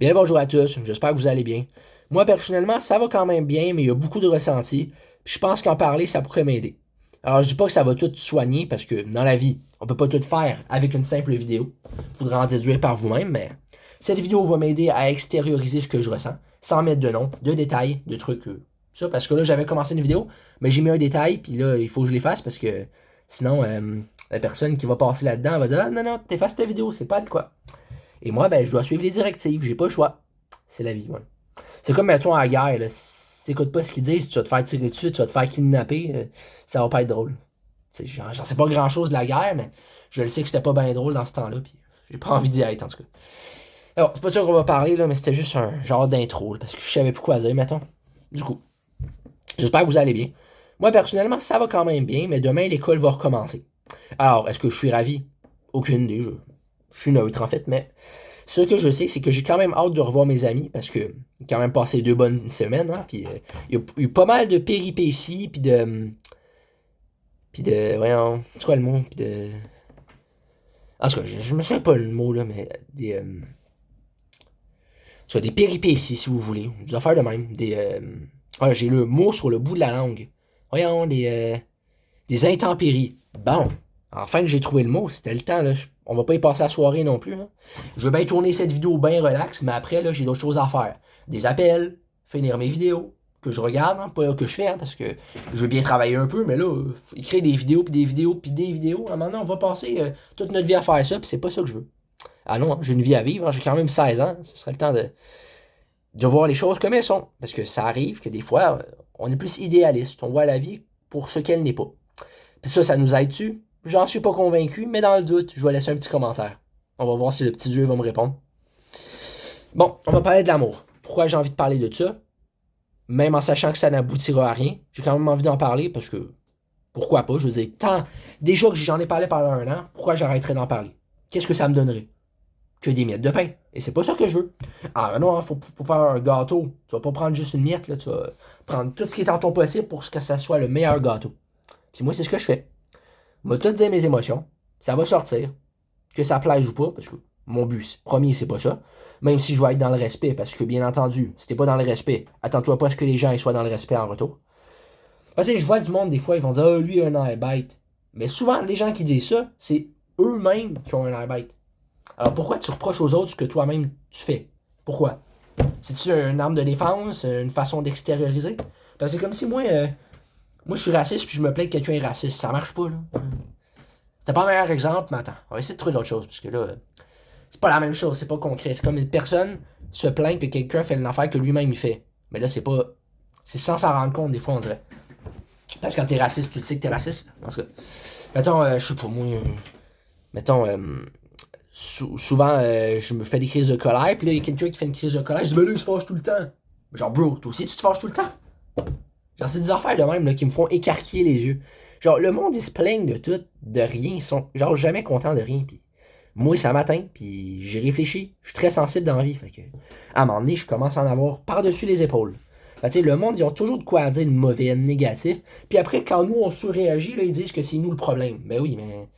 Bien bonjour à tous, j'espère que vous allez bien. Moi personnellement, ça va quand même bien, mais il y a beaucoup de ressentis. Puis je pense qu'en parler, ça pourrait m'aider. Alors je dis pas que ça va tout soigner, parce que dans la vie, on peut pas tout faire avec une simple vidéo. Faudra en déduire par vous-même, mais cette vidéo va m'aider à extérioriser ce que je ressens, sans mettre de nom, de détails, de trucs. Ça, parce que là, j'avais commencé une vidéo, mais j'ai mis un détail, puis là, il faut que je l'efface, parce que sinon, la personne qui va passer là-dedans va dire ah, non, non, t'effaces ta vidéo, c'est pas de quoi. Et moi, ben, je dois suivre les directives, j'ai pas le choix. C'est la vie, ouais. C'est comme, mettons, à la guerre, là, si t'écoutes pas ce qu'ils disent, tu vas te faire tirer dessus, tu vas te faire kidnapper, ça va pas être drôle. J'en sais pas grand-chose de la guerre, mais je le sais que c'était pas bien drôle dans ce temps-là, puis j'ai pas envie d'y être, en tout cas. Alors, c'est pas sûr qu'on va parler, là, mais c'était juste un genre d'intro, là, parce que je savais plus quoi dire, mettons. Du coup, j'espère que vous allez bien. Moi, personnellement, ça va quand même bien, mais demain, l'école va recommencer. Alors, est-ce que je suis ravi? Aucune idée, je suis neutre, en fait, mais ce que je sais, c'est que j'ai quand même hâte de revoir mes amis parce que j'ai quand même passé 2 bonnes semaines, hein, puis il y a eu pas mal de péripéties, voyons, c'est quoi le mot, puis de, en tout cas, je me souviens pas le mot là, mais soit des péripéties si vous voulez, des affaires de même, j'ai le mot sur le bout de la langue, voyons, des intempéries. Bon, enfin que j'ai trouvé le mot, c'était le temps, là. On va pas y passer la soirée non plus, hein. Je veux bien tourner cette vidéo bien relax, mais après, là, j'ai d'autres choses à faire. Des appels, finir mes vidéos, que je regarde, hein, pas que je fais, hein, parce que je veux bien travailler un peu, mais là, écrire des vidéos, puis des vidéos, puis des vidéos, à un moment donné, on va passer toute notre vie à faire ça, puis c'est pas ça que je veux. Ah non, hein, j'ai une vie à vivre, hein, j'ai quand même 16 ans, ce serait le temps de voir les choses comme elles sont. Parce que ça arrive que des fois, on est plus idéaliste, on voit la vie pour ce qu'elle n'est pas. Puis ça nous aide-tu? J'en suis pas convaincu, mais dans le doute, je vais laisser un petit commentaire. On va voir si le petit Dieu va me répondre. Bon, on va parler de l'amour. Pourquoi j'ai envie de parler de ça? Même en sachant que ça n'aboutira à rien, j'ai quand même envie d'en parler parce que pourquoi pas? Je veux dire, tant déjà que j'en ai parlé pendant un an, pourquoi j'arrêterais d'en parler? Qu'est-ce que ça me donnerait? Que des miettes de pain. Et c'est pas ça que je veux. Ah non, faut faire un gâteau. Tu vas pas prendre juste une miette, là, tu vas prendre tout ce qui est en ton possible pour que ça soit le meilleur gâteau. Puis moi, c'est ce que je fais. M'a tout dire mes émotions. Ça va sortir. Que ça plaise ou pas, parce que mon but premier, c'est pas ça. Même si je vais être dans le respect, parce que bien entendu, si t'es pas dans le respect, attends-toi pas à ce que les gens soient dans le respect en retour. Parce que je vois du monde, des fois, ils vont dire ah, lui, il a un air bête. Mais souvent, les gens qui disent ça, c'est eux-mêmes qui ont un air bête. Alors pourquoi tu reproches aux autres ce que toi-même tu fais? Pourquoi? C'est-tu une arme de défense, une façon d'extérioriser? Parce que c'est comme si moi je suis raciste puis je me plains que quelqu'un est raciste. Ça marche pas, là. C'était pas le meilleur exemple, mais attends, on va essayer de trouver d'autres choses, parce que là, c'est pas la même chose, c'est pas concret. C'est comme une personne se plaint que quelqu'un fait une affaire que lui-même il fait. Mais là, c'est pas. C'est sans s'en rendre compte, des fois, on dirait. Parce que quand t'es raciste, tu sais que t'es raciste. En tout cas. Mettons, je sais pas, moi. Mettons, souvent, je me fais des crises de colère, puis là, il y a quelqu'un qui fait une crise de colère, je dis, ben là, il se fâche tout le temps. Genre, bro, toi aussi, tu te fâches tout le temps. Genre, c'est des affaires de même, là, qui me font écarquiller les yeux. Genre, le monde, ils se plaignent de tout, de rien. Ils sont, genre, jamais contents de rien. Puis moi, ça m'atteint, puis j'ai réfléchi. Je suis très sensible dans la vie. Fait que, à un moment donné, je commence à en avoir par-dessus les épaules. Fait tu sais, le monde, ils ont toujours de quoi dire de mauvais, de négatif. Puis après, quand nous, on surréagit, là, ils disent que c'est nous le problème. Ben oui, mais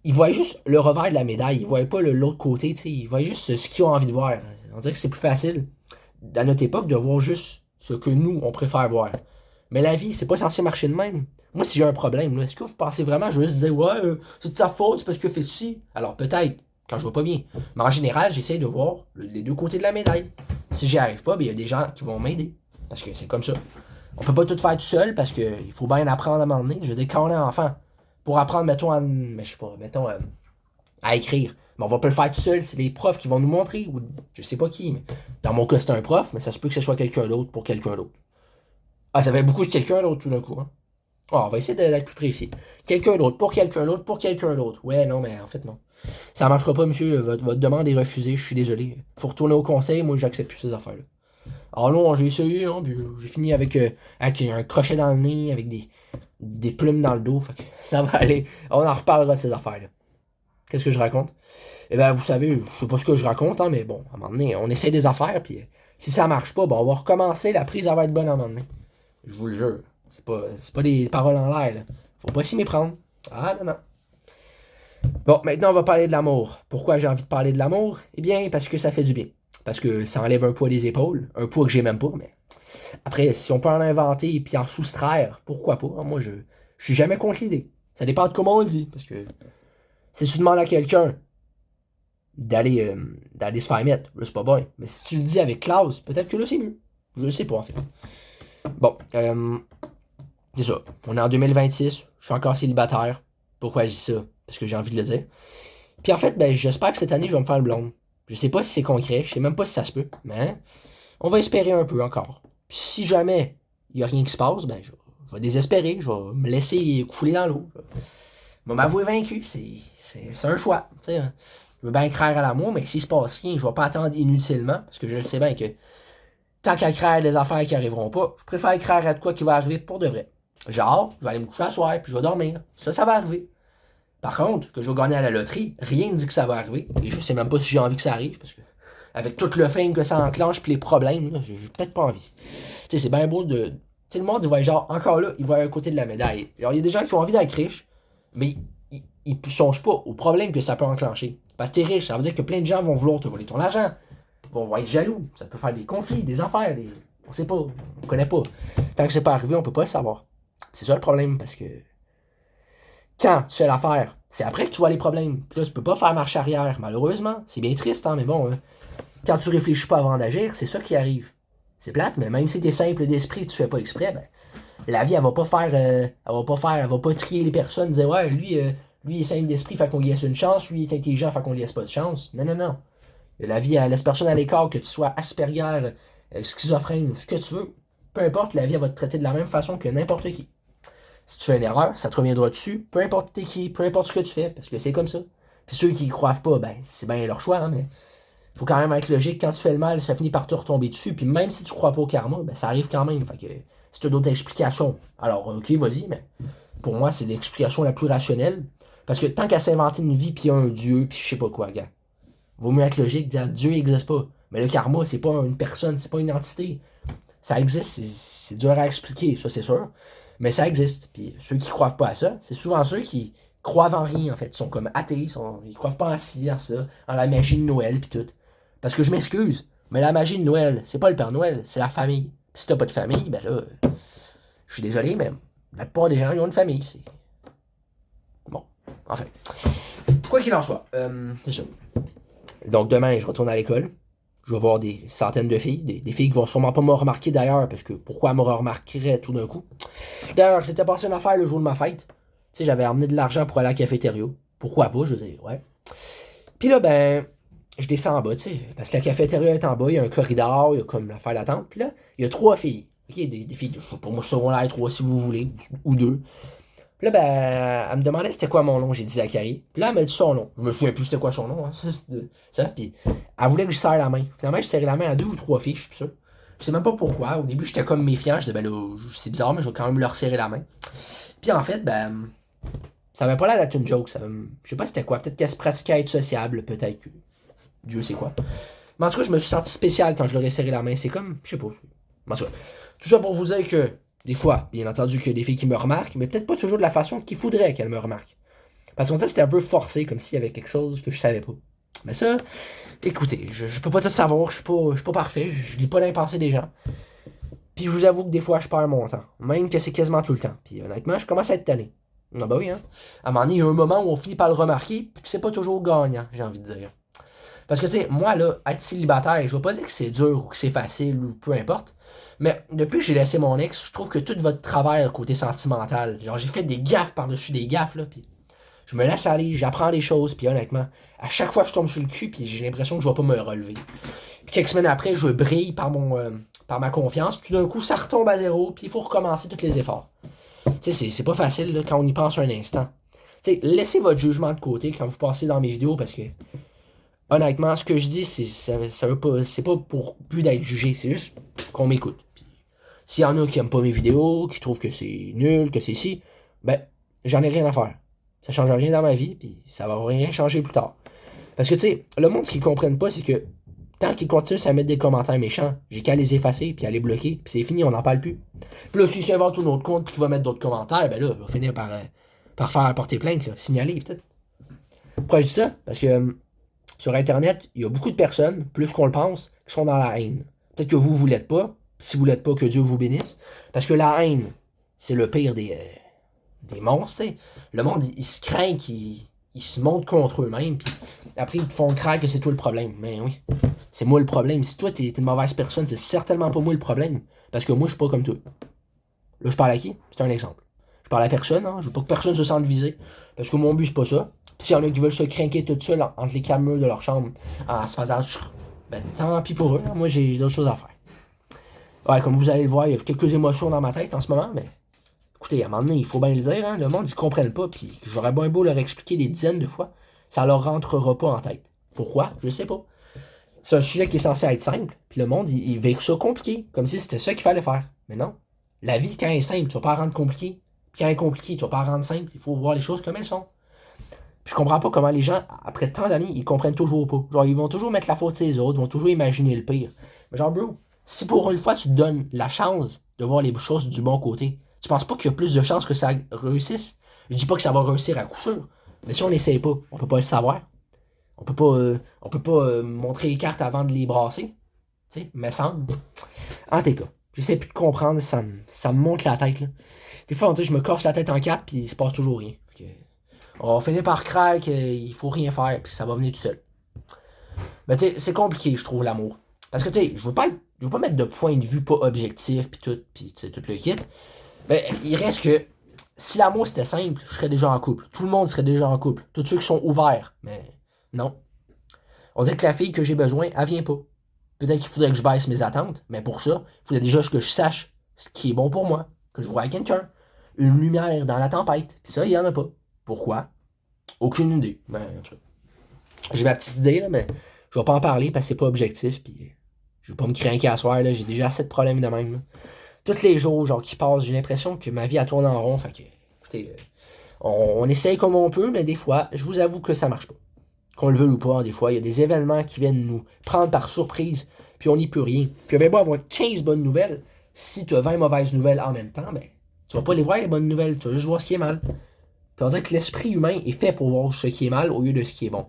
ils voient juste le revers de la médaille. Ils voient pas l'autre côté, tu sais. Ils voient juste ce qu'ils ont envie de voir. On dirait que c'est plus facile, à notre époque, de voir juste ce que nous, on préfère voir. Mais la vie, c'est pas censé marcher de même. Moi, si j'ai un problème, là, est-ce que vous pensez vraiment, je vais juste dire, ouais, c'est de ta faute, c'est parce que fait ceci? Alors, peut-être, quand je vois pas bien. Mais en général, j'essaie de voir les deux côtés de la médaille. Si j'y arrive pas, il y a des gens qui vont m'aider. Parce que c'est comme ça. On peut pas tout faire tout seul parce qu'il faut bien apprendre à un moment donné. Je veux dire, quand on est enfant, pour apprendre, mettons, mais je sais pas, mettons, à écrire. Mais on va pas le faire tout seul, c'est les profs qui vont nous montrer, ou je sais pas qui, mais dans mon cas, c'est un prof, mais ça se peut que ce soit quelqu'un d'autre pour quelqu'un d'autre. Ah, ça fait beaucoup de quelqu'un d'autre tout d'un coup, hein. Ah, on va essayer d'être plus précis. Quelqu'un d'autre, pour quelqu'un d'autre, pour quelqu'un d'autre. Ouais, non, mais en fait, non. Ça marchera pas, monsieur. Votre demande est refusée, je suis désolé. Faut retourner au conseil, moi, j'accepte plus ces affaires-là. Ah non, j'ai essayé, hein, puis j'ai fini avec un crochet dans le nez, avec des plumes dans le dos. Fait que ça va aller. On en reparlera de ces affaires-là. Qu'est-ce que je raconte? Eh ben, vous savez, je sais pas ce que je raconte, hein, mais bon, à un moment donné, on essaie des affaires, puis si ça marche pas, bon, on va recommencer, la prise, elle va être bonne à un moment donné. Je vous le jure. C'est pas des paroles en l'air, là. Faut pas s'y méprendre. Ah, non, non. Bon, maintenant on va parler de l'amour. Pourquoi j'ai envie de parler de l'amour? Eh bien, parce que ça fait du bien. Parce que ça enlève un poids des épaules. Un poids que j'ai même pas, mais. Après, si on peut en inventer et puis en soustraire, pourquoi pas? Moi, je suis jamais contre l'idée. Ça dépend de comment on le dit. Parce que si tu demandes à quelqu'un d'aller se faire mettre, là, c'est pas bon. Mais si tu le dis avec classe, peut-être que là, c'est mieux. Je le sais pas, en fait. Bon, c'est ça. On est en 2026. Je suis encore célibataire. Pourquoi je dis ça? Parce que j'ai envie de le dire. Puis en fait, ben, j'espère que cette année, je vais me faire le blonde. Je sais pas si c'est concret, je sais même pas si ça se peut, mais on va espérer un peu encore. Puis si jamais il y a rien qui se passe, ben, je vais désespérer, je vais me laisser couler dans l'eau. Je vais m'avouer vaincu, c'est un choix. Tu sais, hein. Je veux bien croire à l'amour, mais s'il se passe rien, je vais pas attendre inutilement, parce que je le sais bien que tant qu'à croire à des affaires qui arriveront pas, je préfère croire à de quoi qui va arriver pour de vrai. Genre, je vais aller me coucher à soir, puis je vais dormir. Ça va arriver. Par contre, que je vais gagner à la loterie, rien ne dit que ça va arriver. Et je sais même pas si j'ai envie que ça arrive, parce que avec tout le fame que ça enclenche puis les problèmes, j'ai peut-être pas envie. Tu sais, c'est bien beau de. Tu sais, le monde, il va genre, encore là, il va à un côté de la médaille. Genre, il y a des gens qui ont envie d'être riches, mais ils songent pas aux problèmes que ça peut enclencher. Parce que t'es riche, ça veut dire que plein de gens vont vouloir te voler ton argent, vont être jaloux, ça peut faire des conflits, des affaires, des. On sait pas, on connaît pas. Tant que c'est pas arrivé, on peut pas le savoir. C'est ça le problème, parce que quand tu fais l'affaire, c'est après que tu vois les problèmes. Puis là, tu peux pas faire marche arrière, malheureusement. C'est bien triste, hein, mais bon, hein. Quand tu réfléchis pas avant d'agir, c'est ça qui arrive. C'est plate, mais même si t'es simple d'esprit et tu fais pas exprès, ben, la vie, elle va pas trier les personnes, dire, ouais, lui, il est simple d'esprit, fait qu'on lui laisse une chance, lui, il est intelligent, fait qu'on lui laisse pas de chance. Non, non, non. La vie, elle laisse personne à l'écart, que tu sois Asperger, schizophrène, ce que tu veux. Peu importe, la vie, elle va te traiter de la même façon que n'importe qui. Si tu fais une erreur, ça te reviendra dessus, peu importe t'es qui, peu importe ce que tu fais, parce que c'est comme ça. Puis ceux qui y croient pas, ben, c'est bien leur choix, hein, mais faut quand même être logique. Quand tu fais le mal, ça finit par te retomber dessus, puis même si tu crois pas au karma, ben, ça arrive quand même. Fait que si tu as d'autres explications, alors ok, vas-y, mais pour moi, c'est l'explication la plus rationnelle. Parce que tant qu'à s'inventer une vie, puis un dieu, puis je sais pas quoi, gars. Vaut mieux être logique, dire Dieu n'existe pas. Mais le karma, c'est pas une personne, c'est pas une entité. Ça existe, c'est dur à expliquer, ça c'est sûr. Mais ça existe. Puis ceux qui croient pas à ça, c'est souvent ceux qui croient en rien, en fait. Ils sont comme athées, ils croient pas en ci, en ça, en la magie de Noël, puis tout. Parce que je m'excuse, mais la magie de Noël, c'est pas le Père Noël, c'est la famille. Puis si t'as pas de famille, ben là, je suis désolé, mais la plupart des gens, ils ont une famille. C'est. Bon, enfin. Quoi qu'il en soit, c'est ça. Donc demain, je retourne à l'école. Je vais voir des centaines de filles, des filles qui vont sûrement pas me remarquer d'ailleurs, parce que pourquoi me remarquerait tout d'un coup? D'ailleurs, c'était passé une affaire le jour de ma fête. Tu sais, j'avais emmené de l'argent pour aller à la cafétéria. Pourquoi pas, je veux dire, ouais. Puis là, ben, je descends en bas, tu sais, parce que la cafétéria est en bas, il y a un corridor, il y a comme l'affaire d'attente. Puis là, il y a trois filles. Ok, des filles, pour moi, secondaire 3 si vous voulez, ou deux. Puis là, ben, elle me demandait c'était quoi mon nom. J'ai dit Zachary. Puis là, elle m'a dit son nom. Je me souviens plus c'était quoi son nom. Hein, ça. Puis elle voulait que je serre la main. Finalement, je serrais la main à deux ou trois filles, je suis plus sûr. Je sais même pas pourquoi. Au début, j'étais comme méfiant. Je disais, ben là, c'est bizarre, mais je vais quand même leur serrer la main. Puis en fait, ben, ça avait pas l'air d'être une joke. Je sais pas c'était quoi. Peut-être qu'elle se pratiquait à être sociable. Peut-être que. Dieu sait quoi. Mais en tout cas, je me suis senti spécial quand je leur ai serré la main. C'est comme. Je sais pas. En tout cas, tout ça pour vous dire que. Des fois, bien entendu, qu'il y a des filles qui me remarquent, mais peut-être pas toujours de la façon qu'il faudrait qu'elles me remarquent. Parce qu'en fait, c'était un peu forcé, comme s'il y avait quelque chose que je savais pas. Mais ça, écoutez, je peux pas tout savoir, je suis pas parfait, je lis pas dans les pensées des gens. Puis je vous avoue que des fois, je perds mon temps. Même que c'est quasiment tout le temps. Puis honnêtement, je commence à être tanné. Ah bah oui, hein. À un moment donné, il y a un moment où on finit par le remarquer, puis que c'est pas toujours gagnant, j'ai envie de dire. Parce que, tu sais, moi, là, être célibataire, je vais pas dire que c'est dur ou que c'est facile ou peu importe. Mais depuis que j'ai laissé mon ex, je trouve que tout votre travail côté sentimental, genre, j'ai fait des gaffes par-dessus des gaffes, là, puis je me laisse aller, j'apprends des choses, puis honnêtement, à chaque fois, je tombe sur le cul, puis j'ai l'impression que je vais pas me relever. Puis quelques semaines après, je brille par ma confiance, puis tout d'un coup, ça retombe à zéro, puis il faut recommencer tous les efforts. Tu sais, c'est pas facile, là, quand on y pense un instant. Tu sais, laissez votre jugement de côté quand vous passez dans mes vidéos, parce que honnêtement, ce que je dis, ça veut pas, c'est pas pour but d'être jugé, c'est juste qu'on m'écoute. Puis, s'il y en a qui aiment pas mes vidéos, qui trouvent que c'est nul, que c'est si, ben, j'en ai rien à faire. Ça change rien dans ma vie, puis ça va rien changer plus tard. Parce que, tu sais, le monde, ce qu'ils comprennent pas, c'est que tant qu'ils continuent à mettre des commentaires méchants, j'ai qu'à les effacer, puis à les bloquer, puis c'est fini, on n'en parle plus. Puis là, s'ils s'inventent un autre compte, puis qu'il va mettre d'autres commentaires, ben là, il va finir par faire porter plainte, là, signaler, peut-être. Pourquoi je dis ça? Parce que sur Internet, il y a beaucoup de personnes, plus qu'on le pense, qui sont dans la haine. Peut-être que vous l'êtes pas. Si vous l'êtes pas, que Dieu vous bénisse. Parce que la haine, c'est le pire des monstres, t'sais. Le monde, il se craint, il se monte contre eux-mêmes, puis après, ils te font croire que c'est toi le problème. Mais oui, c'est moi le problème. Si toi, t'es une mauvaise personne, c'est certainement pas moi le problème. Parce que moi, je suis pas comme toi. Là, je parle à qui? C'est un exemple. Je parle à personne, hein. Je veux pas que personne se sente visé. Parce que mon but, c'est pas ça. Pis s'il y en a qui veulent se craquer tout seul entre les quatre murs de leur chambre en se faisant ben tant pis pour eux. Hein. Moi, j'ai d'autres choses à faire. Ouais, comme vous allez le voir, il y a quelques émotions dans ma tête en ce moment, mais écoutez, à un moment donné, il faut bien le dire, hein, le monde, ils comprennent pas, puis j'aurais bien beau leur expliquer des dizaines de fois, ça leur rentrera pas en tête. Pourquoi? Je sais pas. C'est un sujet qui est censé être simple, puis le monde, il vécu ça compliqué, comme si c'était ça qu'il fallait faire. Mais non. La vie, quand elle est simple, tu vas pas la rendre compliquée. Puis quand elle est compliquée, tu vas pas la rendre simple. Il faut voir les choses comme elles sont. Puis je comprends pas comment les gens, après tant d'années, ils comprennent toujours pas. Genre, ils vont toujours mettre la faute sur les autres, ils vont toujours imaginer le pire. Mais genre, bro, si pour une fois tu te donnes la chance de voir les choses du bon côté, tu penses pas qu'il y a plus de chances que ça réussisse? Je dis pas que ça va réussir à coup sûr, mais si on n'essaye pas, on peut pas le savoir. On peut pas montrer les cartes avant de les brasser. Tu sais, mais semble. En tout cas, j'essaie plus de comprendre, ça me monte la tête, là. Des fois, on dit, je me casse la tête en quatre, puis il se passe toujours rien. On finit par croire qu'il faut rien faire, puis ça va venir tout seul. Mais tu sais, c'est compliqué, je trouve, l'amour. Parce que tu sais, je veux pas mettre de point de vue pas objectif, puis tout le kit. Ben, il reste que, si l'amour c'était simple, je serais déjà en couple. Tout le monde serait déjà en couple. Tous ceux qui sont ouverts. Mais non. On dirait que la fille que j'ai besoin, elle vient pas. Peut-être qu'il faudrait que je baisse mes attentes, mais pour ça, il faudrait déjà que je sache ce qui est bon pour moi. Que je vois quelqu'un. Une lumière dans la tempête. Puis ça, il y en a pas. Pourquoi? Aucune idée. Ben, en tout cas, j'ai ma petite idée, là, mais je vais pas en parler parce que c'est pas objectif. Puis je vais pas me craquer à soir, là. J'ai déjà assez de problèmes de même. Là. Tous les jours, genre, qui passent, j'ai l'impression que ma vie a tourné en rond. Fait que, écoutez, on essaye comme on peut, mais des fois, je vous avoue que ça marche pas. Qu'on le veuille ou pas, des fois, il y a des événements qui viennent nous prendre par surprise, puis on n'y peut rien. Puis ben beau avoir 15 bonnes nouvelles, si tu as 20 mauvaises nouvelles en même temps, ben, tu vas pas les voir les bonnes nouvelles, tu vas juste voir ce qui est mal. Puis on dirait que l'esprit humain est fait pour voir ce qui est mal au lieu de ce qui est bon.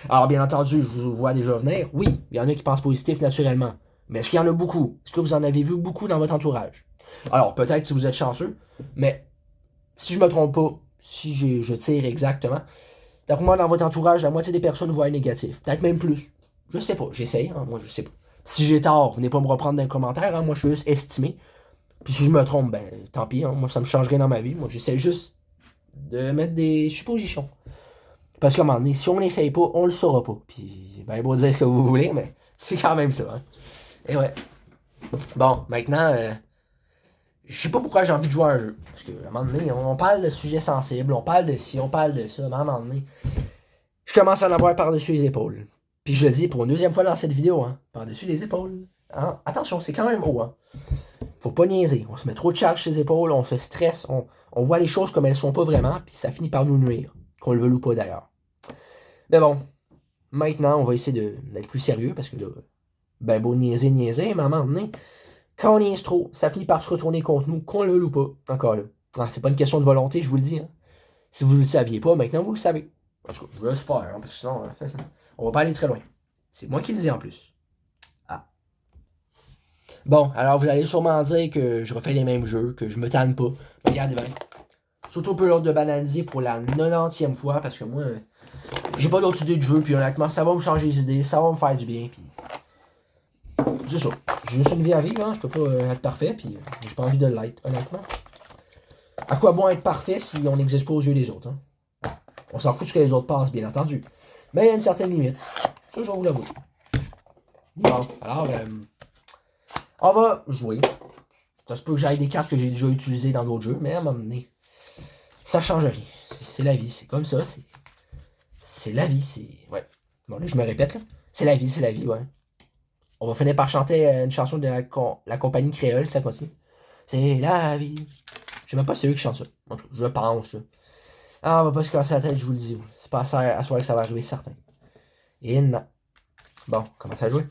Alors bien entendu, je vous vois déjà venir, oui, il y en a qui pensent positif naturellement. Mais est-ce qu'il y en a beaucoup? Est-ce que vous en avez vu beaucoup dans votre entourage? Alors, peut-être si vous êtes chanceux, mais si je me trompe pas, si je tire exactement, d'après moi, dans votre entourage, la moitié des personnes voient un négatif. Peut-être même plus. Je sais pas, j'essaye, hein, moi je sais pas. Si j'ai tort, venez pas me reprendre dans les commentaires, hein, moi je suis juste estimé. Puis si je me trompe, ben tant pis, hein, moi ça me changerait dans ma vie. Moi j'essaie juste de mettre des suppositions. Parce qu'à un moment donné, si on l'essaye pas, on le saura pas. Puis ben beau dire ce que vous voulez, mais c'est quand même ça. Hein. Et ouais. Bon, maintenant, je sais pas pourquoi j'ai envie de jouer à un jeu. Parce qu'à un moment donné, on parle de sujets sensibles, on parle de ci, on parle de ça, mais à un moment donné, je commence à en avoir par-dessus les épaules. Puis je le dis pour une deuxième fois dans cette vidéo, hein, par-dessus les épaules. Hein? Attention, c'est quand même haut. Hein. Faut pas niaiser. On se met trop de charge sur les épaules, on se stresse, on voit les choses comme elles sont pas vraiment, puis ça finit par nous nuire. Qu'on le veuille ou pas d'ailleurs. Mais bon, maintenant, on va essayer d'être plus sérieux, parce que là, ben beau niaiser, mais à un moment donné, quand on niaise trop, ça finit par se retourner contre nous, qu'on le veuille ou pas. Encore là. Ah, c'est pas une question de volonté, je vous le dis. Hein. Si vous ne le saviez pas, maintenant vous le savez. En tout cas, je l'espère, hein, parce que sinon, on va pas aller très loin. C'est moi qui le dis en plus. Ah. Bon, alors vous allez sûrement dire que je refais les mêmes jeux, que je me tanne pas. Regardez bien. Surtout pour l'ordre de bananiser pour la 90e fois, parce que moi, j'ai pas d'autres idées de jeu, puis honnêtement, ça va me changer les idées, ça va me faire du bien, puis... C'est ça. J'ai juste une vie à vivre, hein, je peux pas être parfait, puis j'ai pas envie de l'être, honnêtement. À quoi bon être parfait si on n'existe pas aux yeux des autres, hein? On s'en fout de ce que les autres passent, bien entendu. Mais il y a une certaine limite. Ça, je vais vous l'avouer. Bon, alors, on va jouer. Ça se peut que j'aille des cartes que j'ai déjà utilisées dans d'autres jeux, mais à un moment donné, ça change rien. C'est la vie, c'est comme ça, c'est la vie, c'est... Ouais. Bon, là, je me répète, là. C'est la vie, ouais. On va finir par chanter une chanson de la compagnie créole, ça continue. C'est la vie. Je sais même pas si c'est eux qui chantent ça. En tout cas, je pense, là. Ah, on va pas se casser la tête, je vous le dis. C'est pas à soir que ça va arriver, certain. Et non. Bon, commence à jouer.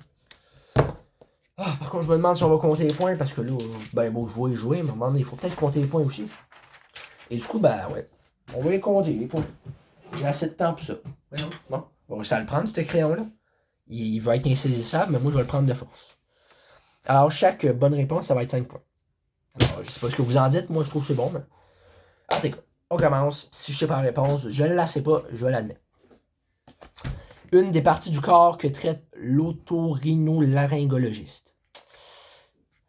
Ah, par contre, je me demande si on va compter les points, parce que là, ben bon, jouer, mais à un moment donné, il faut peut-être compter les points aussi. Et du coup, ben ouais. On va les compter, les points. J'ai assez de temps pour ça. Ouais, non. Bon, bon, ça va le prendre, ce crayon-là. Il va être insaisissable, mais moi, je vais le prendre de force. Alors, chaque bonne réponse, ça va être 5 points. Alors, je sais pas ce que vous en dites, moi, je trouve que c'est bon, mais... En tout cas, on commence. Si je sais pas la réponse, je ne la sais pas, je vais l'admettre. Une des parties du corps que traite l'otorhinolaryngologiste.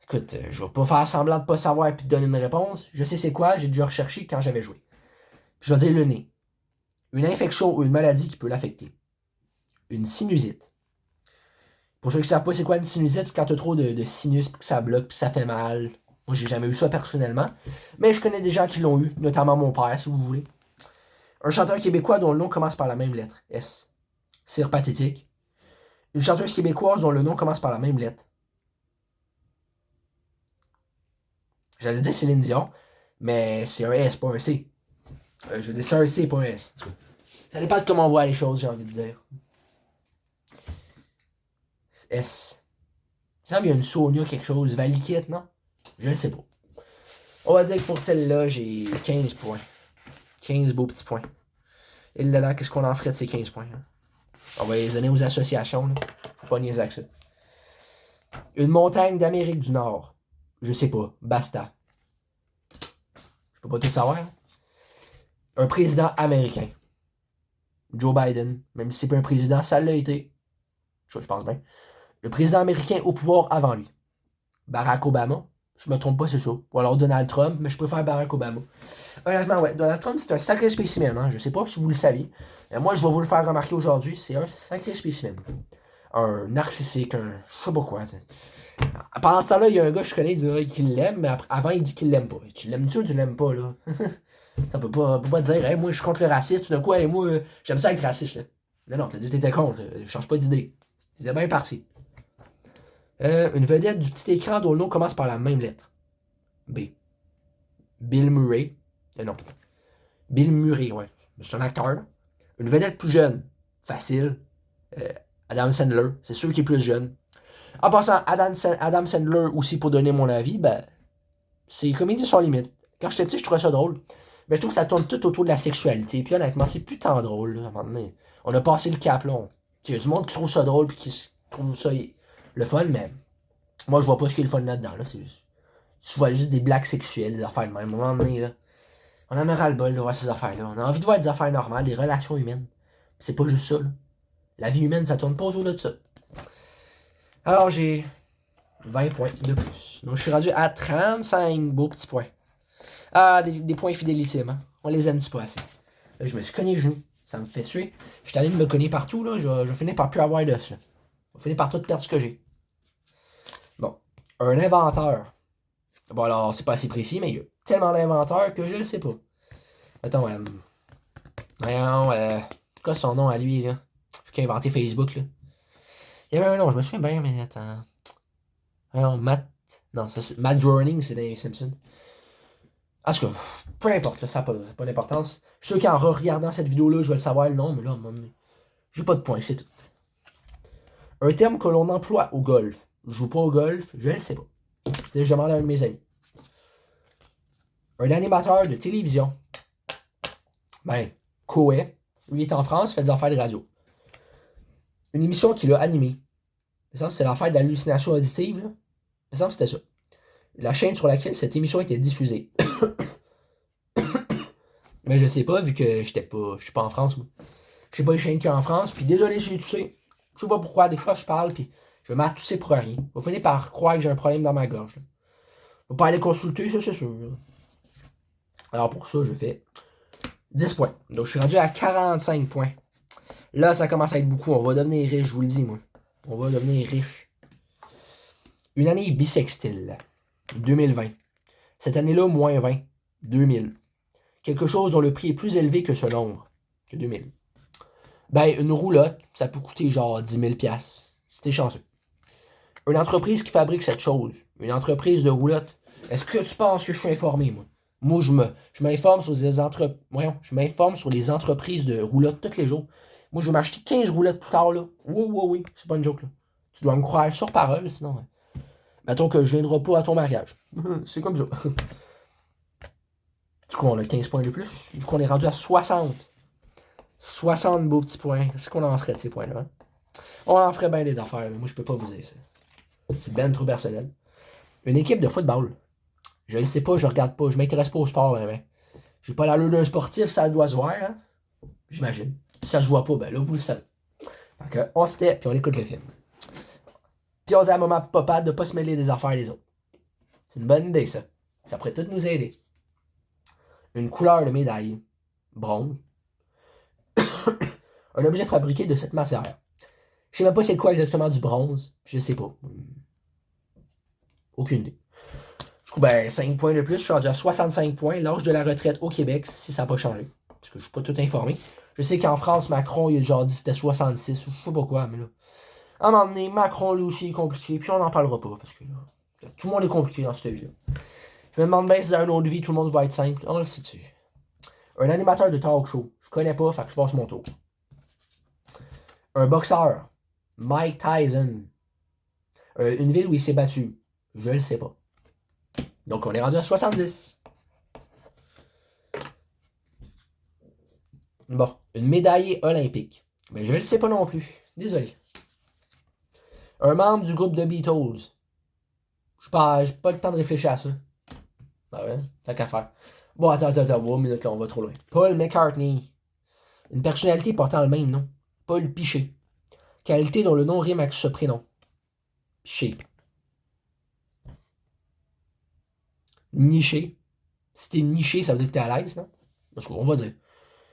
Écoute, je vais pas faire semblant de pas savoir et de donner une réponse. Je sais c'est quoi, j'ai déjà recherché quand j'avais joué. Puis je vais dire le nez. Une infection ou une maladie qui peut l'affecter. Une sinusite. Pour ceux qui ne savent pas c'est quoi une sinusite, c'est quand tu as trop de sinus, puis que ça bloque, puis ça fait mal. Moi, j'ai jamais eu ça personnellement. Mais je connais des gens qui l'ont eu, notamment mon père, si vous voulez. Un chanteur québécois dont le nom commence par la même lettre, S. Cire pathétique. Une chanteuse québécoise dont le nom commence par la même lettre. J'allais dire Céline Dion, mais c'est un S, pas un C. Je veux dire, c'est un C, pas un S. Ça dépend de comment on voit les choses, j'ai envie de dire. S. Il semble qu'il y a une Sonia quelque chose. Valikit, non? Je ne sais pas. On va dire que pour celle-là, j'ai 15 points. 15 beaux petits points. Et là, qu'est-ce qu'on en ferait de ces 15 points? Hein? On va les donner aux associations. Là. Faut pas niaiser avec ça. Une montagne d'Amérique du Nord. Je sais pas. Basta. Je peux pas tout savoir. Hein? Un président américain. Joe Biden. Même si c'est pas un président, ça l'a été. Je pense bien. Le président américain au pouvoir avant lui. Barack Obama. Je me trompe pas, c'est ça. Ou alors Donald Trump, mais je préfère Barack Obama. Honnêtement, ouais. Donald Trump, c'est un sacré spécimen. Hein? Je sais pas si vous le saviez. Mais moi, je vais vous le faire remarquer aujourd'hui. C'est un sacré spécimen. Un narcissique, un... Je sais pas quoi, t'sais. Pendant ce temps-là, il y a un gars que je connais, il dirait qu'il l'aime, mais avant, il dit qu'il l'aime pas. Tu l'aimes-tu ou tu l'aimes pas, là? Ça peut pas dire, hey, moi, je suis contre le racisme, tout d'un coup, hey, moi, j'aime ça être raciste, là. Non, non, t'as dit que t'étais contre. Change pas d'idée. C'était bien parti. Une vedette du petit écran dont le nom commence par la même lettre. B. Bill Murray. Non. Bill Murray, ouais. C'est un acteur, là. Une vedette plus jeune. Facile. Adam Sandler. C'est sûr qu'il est plus jeune. En passant, Adam Sandler aussi, pour donner mon avis, ben, c'est comédie sans limite. Quand j'étais petit, je trouvais ça drôle. Mais je trouve que ça tourne tout autour de la sexualité. Puis honnêtement, c'est plus tant drôle, là, à un moment donné. On a passé le cap, là. Il y a du monde qui trouve ça drôle, puis qui trouve ça le fun, mais moi, je vois pas ce qu'il y a le fun là-dedans, là. C'est juste... Tu vois juste des blagues sexuelles, des affaires de même. À un moment donné, là, on en aura le bol de voir ces affaires-là. On a envie de voir des affaires normales, des relations humaines. C'est pas juste ça, là. La vie humaine, ça tourne pas autour de ça. Alors, j'ai 20 points de plus. Donc, je suis rendu à 35 beaux petits points. Ah, des points fidélissimes. Hein? On les aime-tu pas assez? Là, je me suis cogné le genou. Ça me fait suer. Je suis allé de me cogner partout. Là. Je vais finir par plus avoir d'os. Je vais finir par tout perdre ce que j'ai. Bon. Un inventeur. Bon, alors, c'est pas assez précis, mais il y a tellement d'inventeurs que je le sais pas. Attends, voyons, c'est quoi son nom à lui, là? Qui a inventé Facebook, là? Il y avait un nom, je me souviens bien, mais attends. Alors, Matt. Non, ça, c'est Matt Groening, c'est des Simpsons. En tout cas, peu importe, là, ça n'a pas d'importance. Je suis sûr qu'en regardant cette vidéo-là, je vais le savoir le nom, mais là, j'ai pas de points, c'est tout. Un terme que l'on emploie au golf. Je joue pas au golf, je le sais pas. Je demande à un de mes amis. Un animateur de télévision. Ben, Coé. Lui, il est en France, il fait des affaires de radio. Une émission qu'il a animée. Il me semble que c'est l'affaire d'hallucination auditive, là. Il me semble que c'était ça. La chaîne sur laquelle cette émission était diffusée. Mais je sais pas, vu que je suis pas en France, moi. Je sais pas les chaînes qu'il y a en France, puis désolé si j'ai toussé. Je sais pas pourquoi, des fois je parle, puis je vais m'en tousser pour rien. Vous finir par croire que j'ai un problème dans ma gorge. Là. Faut pas aller consulter, ça c'est sûr. Là. Alors pour ça, je fais 10 points. Donc je suis rendu à 45 points. Là, ça commence à être beaucoup. On va devenir riche, je vous le dis, moi. On va devenir riche. Une année bissextile. 2020. Cette année-là, moins 20. 2000. Quelque chose dont le prix est plus élevé que ce nombre. Que 2000. Ben, une roulotte, ça peut coûter genre 10 000 $. Si t'es chanceux. Une entreprise qui fabrique cette chose. Une entreprise de roulotte. Est-ce que tu penses que je suis informé, moi? Moi, je m'informe sur je m'informe sur les entreprises de roulotte tous les jours. Moi, je vais m'acheter 15 roulettes plus tard, là. Oui. C'est pas une joke, là. Tu dois me croire sur parole, sinon... Ouais. Mettons que je viendrai pas à ton mariage. C'est comme ça. Du coup, on a 15 points de plus. Du coup, on est rendu à 60. 60 beaux petits points. Qu'est-ce qu'on en ferait de ces points-là? Hein? On en ferait bien des affaires, mais moi je peux pas vous dire ça. C'est ben trop personnel. Une équipe de football. Je le sais pas, je regarde pas, je m'intéresse pas au sport, mais j'ai pas l'allure d'un sportif, ça doit se voir, hein? J'imagine. Si ça se voit pas, ben là, vous le savez. Donc, on se tait, puis on écoute le film. Puis on dit à maman et papa de pas se mêler des affaires des autres. C'est une bonne idée, ça. Ça pourrait tout nous aider. Une couleur de médaille. Bronze. Un objet fabriqué de cette matière. Je sais même pas c'est quoi exactement du bronze. Je sais pas. Aucune idée. Du coup, ben, 5 points de plus. Je suis rendu à 65 points. L'âge de la retraite au Québec, si ça n'a pas changé. Parce que je suis pas tout informé. Je sais qu'en France, Macron, il a genre dit que c'était 66 ou je sais pas quoi, mais là. À un moment donné, Macron, lui aussi, est compliqué. Puis on n'en parlera pas. Parce que là, tout le monde est compliqué dans cette vie-là. Je me demande bien si dans une autre vie, tout le monde va être simple. On le sait-tu. Un animateur de talk show. Je connais pas, fait que je passe mon tour. Un boxeur. Mike Tyson. Une ville où il s'est battu. Je le sais pas. Donc on est rendu à 70. Bon, une médaillée olympique. Mais je le sais pas non plus. Désolé. Un membre du groupe de Beatles. J'ai pas le temps de réfléchir à ça. Ah ouais, tant qu'à faire. Bon, attends, une minute là, on va trop loin. Paul McCartney. Une personnalité portant le même nom. Paul Piché. Qualité dont le nom rime avec ce prénom. Piché. Niché. Si t'es niché, ça veut dire que t'es à l'aise, non? Parce qu'on va dire.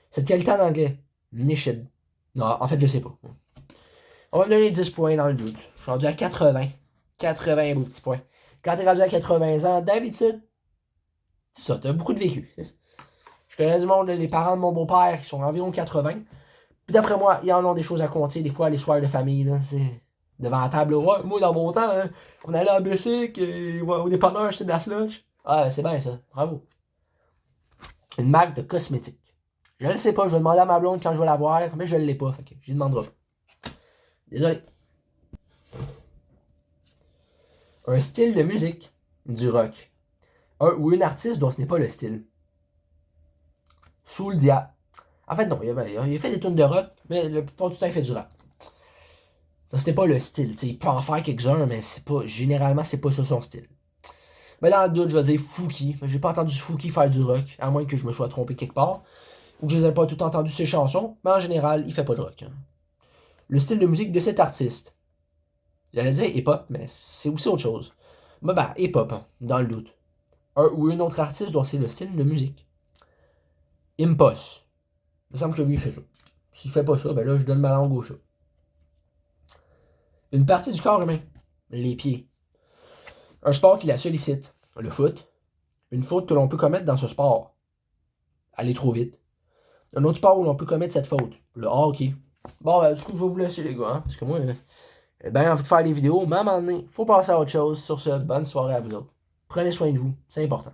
Cette qualité en anglais. Nichid. Non, en fait, je sais pas. On va me donner 10 points dans le doute. Je suis rendu à 80. 80 beaux petits points. Quand t'es rendu à 80 ans, d'habitude, c'est ça, t'as beaucoup de vécu. Je connais du monde, les parents de mon beau-père qui sont environ 80. Puis d'après moi, ils en ont des choses à compter. Des fois, les soirs de famille, là, c'est devant la table. Ouais, moi, dans mon temps, hein, on allait en bicycle, au dépanneur, acheter de la slush. Ah, c'est bien ça. Bravo. Une marque de cosmétiques. Je ne sais pas, je vais demander à ma blonde quand je vais la voir, mais je ne l'ai pas, fait que je lui demanderai pas. Désolé. Un style de musique. Du rock. Un ou une artiste dont ce n'est pas le style. Soul Dia. En fait, non, il a fait des tunes de rock, mais la plupart du temps, il fait du rap. C'était pas le style. T'sais, il peut en faire quelques-uns, mais c'est pas. Généralement, c'est pas ça son style. Mais dans le doute, je vais dire Fouki. J'ai pas entendu Fouki faire du rock, à moins que je me sois trompé quelque part. Ou que je n'ai pas tout entendu ses chansons, mais en général, il fait pas de rock. Hein. Le style de musique de cet artiste. J'allais dire hip-hop, mais c'est aussi autre chose. Mais ben, hip-hop, hein, dans le doute. Un ou une autre artiste dont c'est le style de musique. Impos. Il me semble que lui, il fait ça. S'il fait pas ça, ben là, je donne ma langue au chat. Une partie du corps humain. Les pieds. Un sport qui la sollicite. Le foot. Une faute que l'on peut commettre dans ce sport. Aller trop vite. Un autre sport où l'on peut commettre cette faute. Le hockey. Bon, ben, du coup, je vais vous laisser, les gars. Hein, parce que moi, j'ai bien envie de faire des vidéos. Mais à un moment donné, faut passer à autre chose. Sur ce, bonne soirée à vous autres. Prenez soin de vous. C'est important.